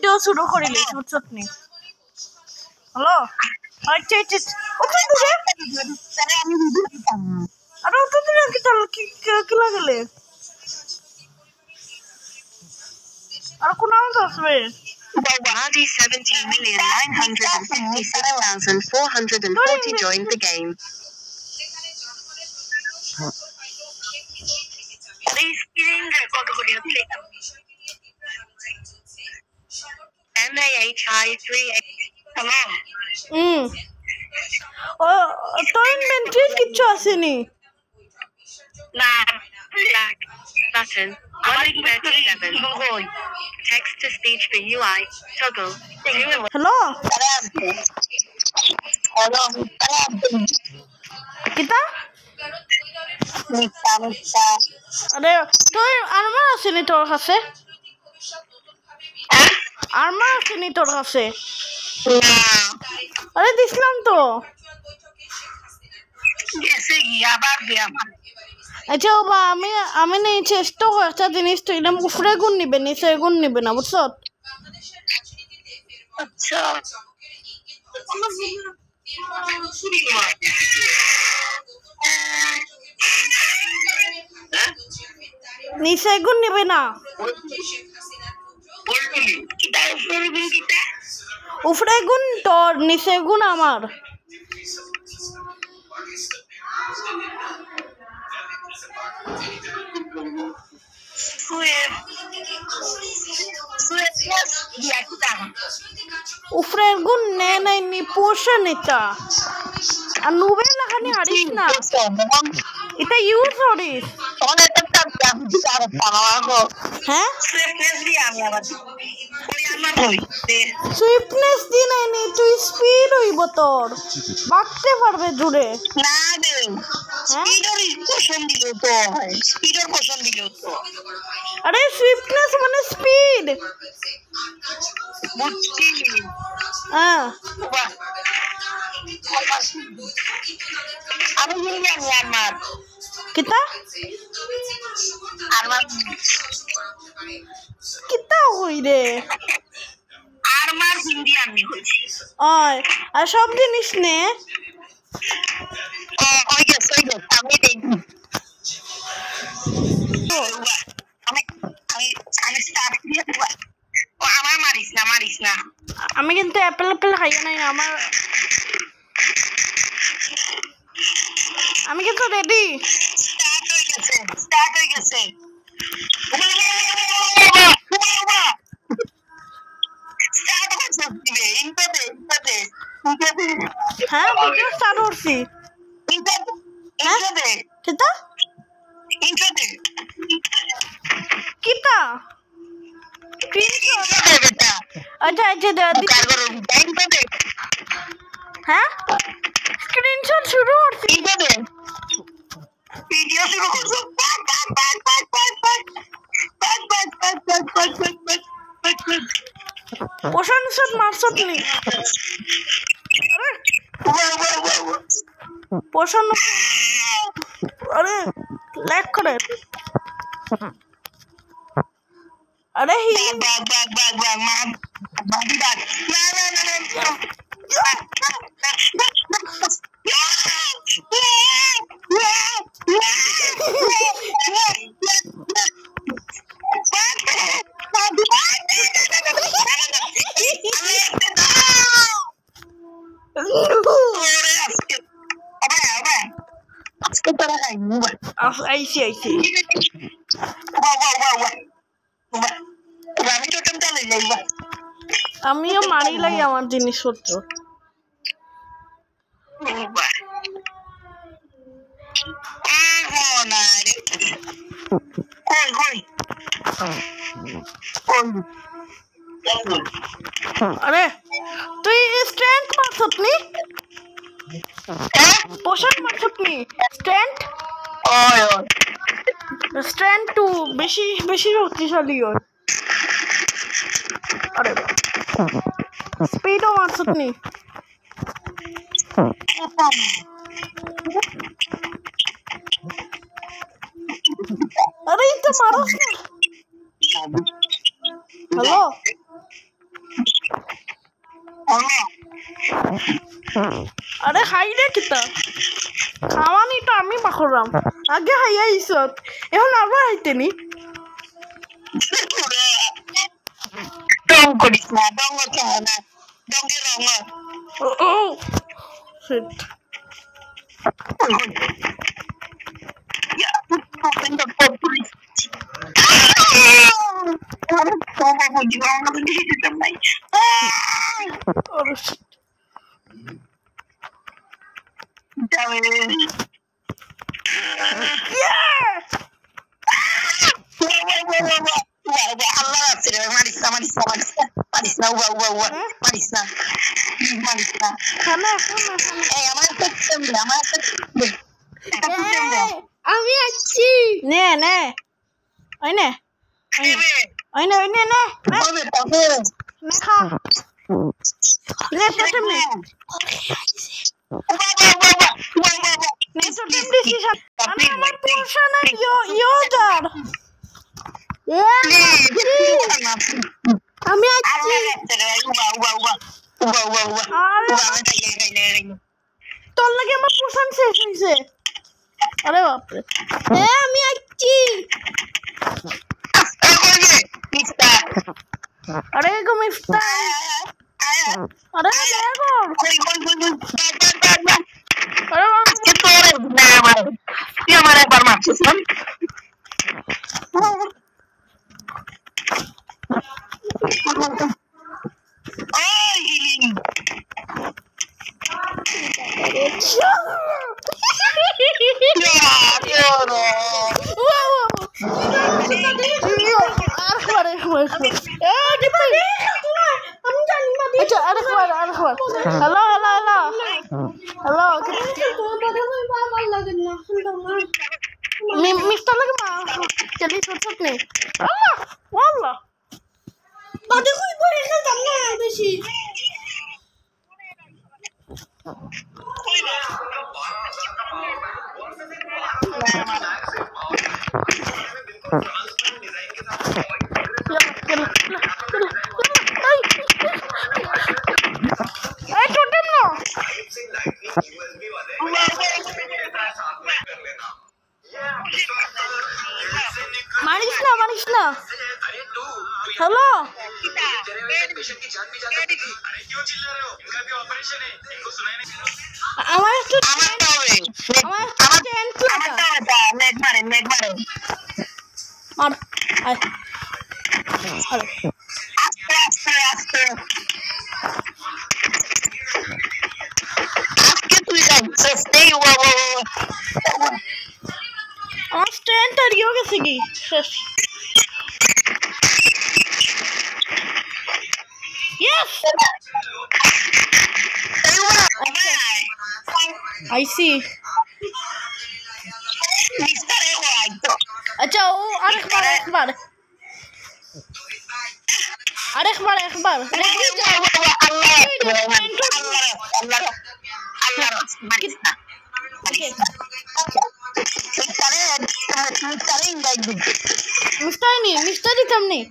Video শুরু করিলি ছোট নি হ্যালো আচ্ছা আচ্ছা কত দূরে আমি ভিডিও দিতাম আরে কত দূরে কি চল কি লাগলে আর কোন আওয়াজ আসবে 17,956,440 joined the game. Please screen record করে হচ্ছে MAHI3X hello ও তোর ইনভেন্টরি কিছু আসেনি না black button 137 text to speech for UI toggle hello কিতা আরে তোর আর্মার আসেনি তোর কাছে আর্মার আসেনি তোর কাছে আরে দিছিলাম তো আচ্ছা বাবা আমি নেই চেষ্টা করছি একটা জিনিস তো এরকম উপরে গুণ নিবে নিচে গুণ নিবে না বুঝছো আচ্ছা নিচে গুণ নিবে না উপরে গুণ তোর নিচে গুণ আমার উপরের গুণ নে নাই নি পোষণ এটা আর নুবে লাগানি হারিস না এটা ইউজ করিস হ্যাঁ সুইফটনেস দি নাই নি তুই স্পিড হইব তোর বাঁকতে পারবে জুড়ে আরে সুইফটনেস মানে স্পিড হ্যাঁ কিতা কিতা হই রে আরমার হিন্দি আমি হইছি ওই আর সব জিনিস নে আমি দেখি আমি স্টার্ট দিয়ে দেব আমার মারিস না আমি কিন্তু অ্যাপেল খাই নাই আমার আমি কিন্তু রেডি স্টার্ট হয়ে গেছে হ্যাঁ ভিডিও স্টার্ট করছি কিতা কিতা আচ্ছা হ্যাঁ স্ক্রিনশট শুরু করছি ভিডিও শুরু করছো পোষণ শট মারছো তুমি পোষণ আরে ল্যাগ করে আরে আইসি আমিও মারি লাই আমার জিনিসপত্র আরে তুই স্ট্রেংথ মারছত নি পোষণ মারছত নি স্ট্রেংথ টু বেশি শক্তিশালী হয় আরে স্পিডও মারছত নি আরে তো মারস না হ্যালো আরে খাই রে কিতা খাওয়ানি তো আমি পাখরাম আগে খাইয়া ইছত এখন আবার হাইতেনি ডং করিস না ডং খাও না ডঙ্গে রঙ ও শিট ওরে শিট খানা আমি আছি নে নে ওই নে ওই নে নে নে খা নে তোতে নে নে তোতে দিছি আমি আমার পোষণে ইয়োজার আমি আছি তোর লাগে আমার পোষণ শেষ হয়েছে আরে বাপরে আমি আছি আরে গো মিস্টার আরে দেখো আমার একবার মারছিস হ্যালো মিস্টার লাগে মা চলি ছোট নেই আল্লাহ আল্লাহ বাদে কই পড়ে খেলতাম না বেশি মারিস না হ্যালো আমার একটু আমার স্ট্যান্ড আর ইয়ে গেছে কি শেষ Yes! I see. अच्छा वो एक बार मिस्टर दिखम नहीं